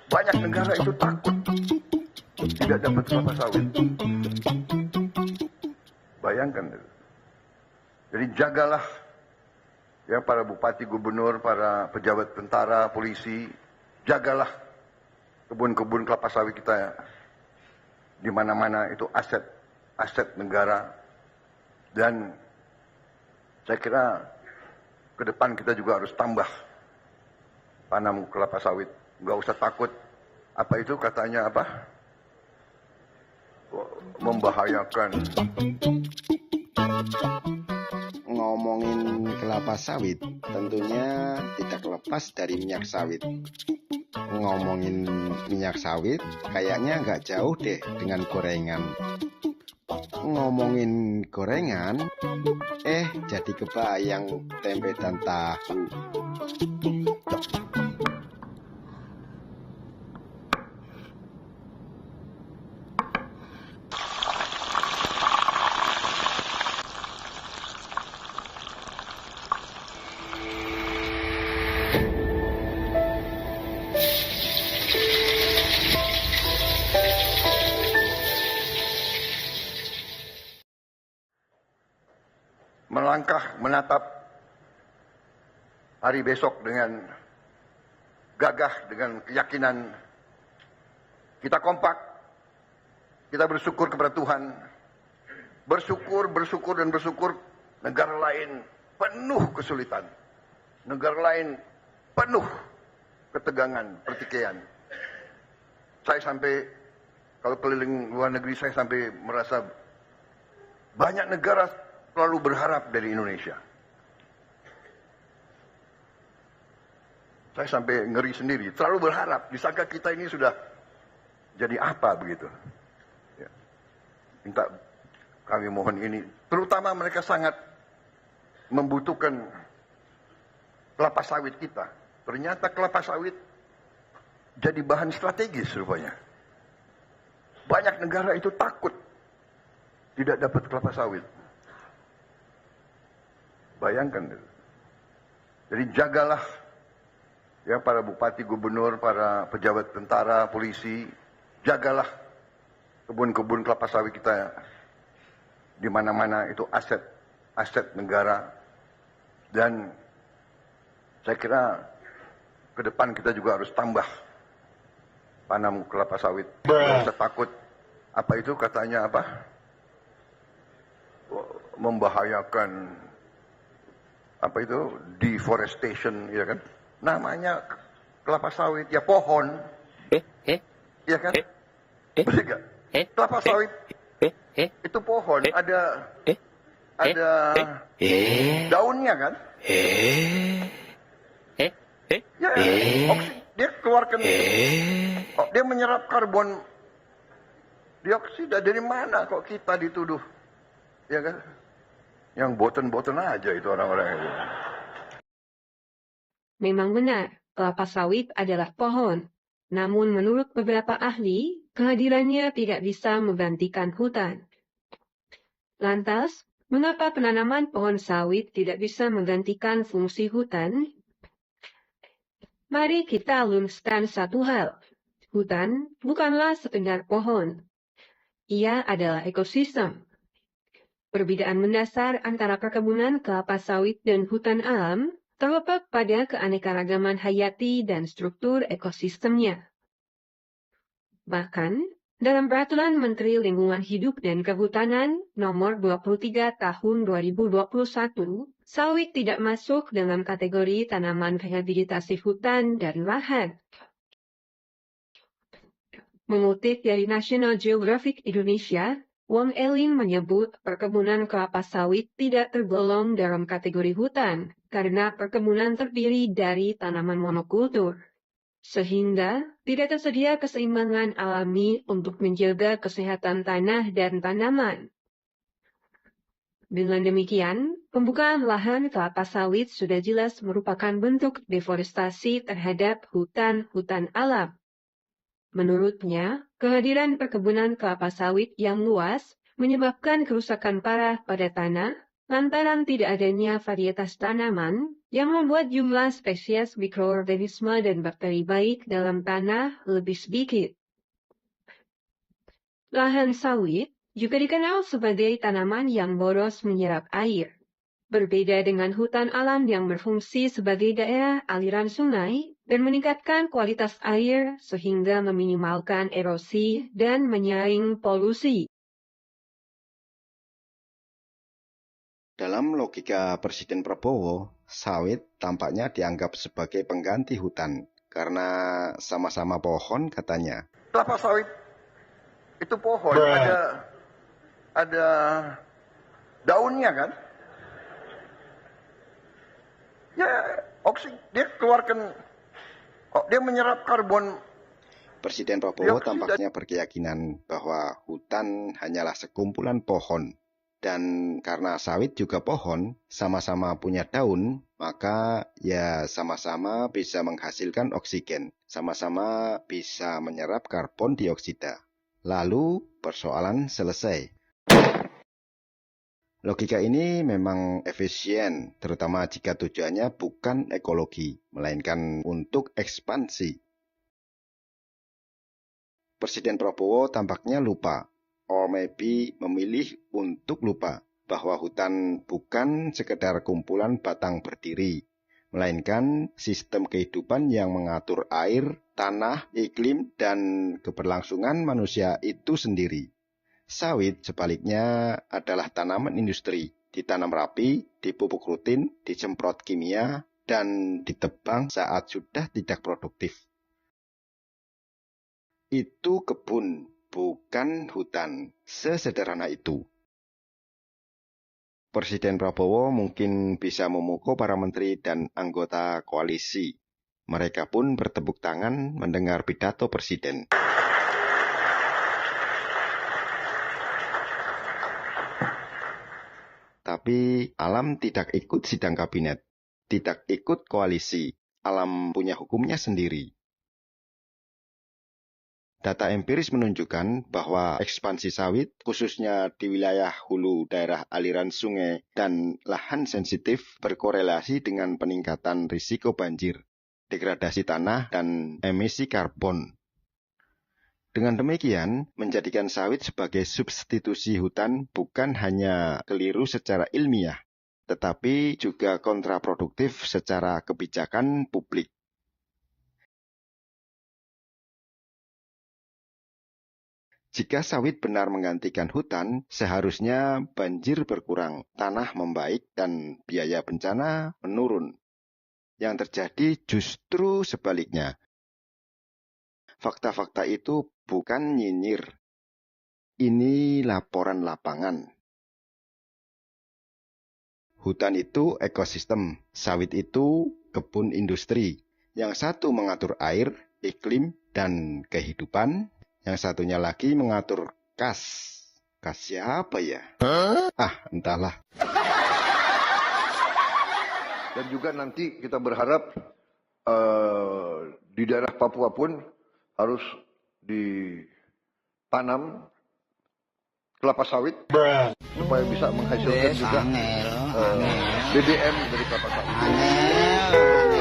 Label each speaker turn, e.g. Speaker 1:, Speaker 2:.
Speaker 1: Banyak negara itu takut tidak dapat kelapa sawit. Bayangkan. Jadi jagalah ya para bupati, gubernur, para pejabat tentara, polisi, jagalah kebun-kebun kelapa sawit kita di mana-mana. Itu aset negara. Dan saya kira ke depan kita juga harus tambah tanam kelapa sawit. Nggak usah takut. Apa itu katanya apa? Membahayakan.
Speaker 2: Ngomongin kelapa sawit, tentunya tidak lepas dari minyak sawit. Ngomongin minyak sawit, kayaknya nggak jauh deh dengan gorengan. Ngomongin gorengan, jadi kebayang tempe dan tahu.
Speaker 1: Melangkah menatap hari besok dengan gagah, dengan keyakinan. Kita kompak, kita bersyukur kepada Tuhan. Bersyukur. Negara lain penuh kesulitan. Negara lain penuh ketegangan, pertikaian. Saya sampai, kalau keliling luar negeri, saya sampai merasa banyak negara selalu berharap dari Indonesia. Saya sampai ngeri sendiri, terlalu berharap. Disangka kita ini sudah jadi apa begitu. Ya. Minta kami mohon ini. Terutama mereka sangat membutuhkan kelapa sawit kita. Ternyata kelapa sawit jadi bahan strategis rupanya. Banyak negara itu takut tidak dapat kelapa sawit. Bayangkan. Jadi jagalah ya para bupati, gubernur, para pejabat tentara, polisi, jagalah kebun-kebun kelapa sawit kita di mana-mana. Itu aset negara. Dan saya kira ke depan kita juga harus tambah tanam kelapa sawit. Nggak usah takut. Apa itu katanya apa? Membahayakan. Apa itu? Deforestation, ya kan? Namanya kelapa sawit, ya pohon. Ya kan? Betul gak? Kelapa sawit itu pohon, ada daunnya kan? Ya, dia keluarkan, dia menyerap karbon dioksida. Dari mana kok kita dituduh? Ya kan? Yang boten-boten aja itu orang-orang itu.
Speaker 3: Memang benar, kelapa sawit adalah pohon. Namun menurut beberapa ahli, kehadirannya tidak bisa menggantikan hutan. Lantas, mengapa penanaman pohon sawit tidak bisa menggantikan fungsi hutan? Mari kita luruskan satu hal. Hutan bukanlah sekedar pohon. Ia adalah ekosistem. Perbedaan mendasar antara perkebunan kelapa sawit dan hutan alam terletak pada keanekaragaman hayati dan struktur ekosistemnya. Bahkan, dalam Peraturan Menteri Lingkungan Hidup dan Kehutanan Nomor 23 Tahun 2021, sawit tidak masuk dalam kategori tanaman rehabilitasi hutan dan lahan. Mengutip dari National Geographic Indonesia, Wong Elin menyebut perkebunan kelapa sawit tidak tergolong dalam kategori hutan karena perkebunan terdiri dari tanaman monokultur. Sehingga tidak tersedia keseimbangan alami untuk menjaga kesehatan tanah dan tanaman. Dengan demikian, pembukaan lahan kelapa sawit sudah jelas merupakan bentuk deforestasi terhadap hutan-hutan alam. Menurutnya, kehadiran perkebunan kelapa sawit yang luas menyebabkan kerusakan parah pada tanah, lantaran tidak adanya varietas tanaman yang membuat jumlah spesies mikroorganisme dan bakteri baik dalam tanah lebih sedikit. Lahan sawit juga dikenal sebagai tanaman yang boros menyerap air. Berbeda dengan hutan alam yang berfungsi sebagai daerah aliran sungai dan meningkatkan kualitas air sehingga meminimalkan erosi dan menyaring polusi.
Speaker 2: Dalam logika Presiden Prabowo, sawit tampaknya dianggap sebagai pengganti hutan karena sama-sama pohon katanya.
Speaker 1: Kelapa sawit itu pohon, ada daunnya kan? Ya, dia keluarkan, dia menyerap karbon.
Speaker 2: Presiden Prabowo tampaknya berkeyakinan bahwa hutan hanyalah sekumpulan pohon. Dan karena sawit juga pohon, sama-sama punya daun, maka ya sama-sama bisa menghasilkan oksigen, sama-sama bisa menyerap karbon dioksida. Lalu persoalan selesai. Logika ini memang efisien, terutama jika tujuannya bukan ekologi, melainkan untuk ekspansi. Presiden Prabowo tampaknya lupa, or maybe memilih untuk lupa, bahwa hutan bukan sekedar kumpulan batang berdiri, melainkan sistem kehidupan yang mengatur air, tanah, iklim, dan keberlangsungan manusia itu sendiri. Sawit sebaliknya adalah tanaman industri, ditanam rapi, dipupuk rutin, disemprot kimia, dan ditebang saat sudah tidak produktif. Itu kebun, bukan hutan. Sesederhana itu. Presiden Prabowo mungkin bisa memukul para menteri dan anggota koalisi. Mereka pun bertepuk tangan mendengar pidato presiden. Tapi Alam tidak ikut sidang kabinet, tidak ikut koalisi. Alam punya hukumnya sendiri. Data empiris menunjukkan bahwa ekspansi sawit, khususnya di wilayah hulu daerah aliran sungai dan lahan sensitif, berkorelasi dengan peningkatan risiko banjir, degradasi tanah, dan emisi karbon. Dengan demikian, menjadikan sawit sebagai substitusi hutan bukan hanya keliru secara ilmiah, tetapi juga kontraproduktif secara kebijakan publik. Jika sawit benar menggantikan hutan, seharusnya banjir berkurang, tanah membaik, dan biaya bencana menurun. Yang terjadi justru sebaliknya. Fakta-fakta itu bukan nyinyir. Ini laporan lapangan. Hutan itu ekosistem, sawit itu kebun industri. Yang satu mengatur air, iklim, dan kehidupan. Yang satunya lagi mengatur kas. Kas siapa ya? Entahlah.
Speaker 1: Dan juga nanti kita berharap di daerah Papua pun harus ditanam kelapa sawit supaya bisa menghasilkan juga BBM dari kelapa sawit.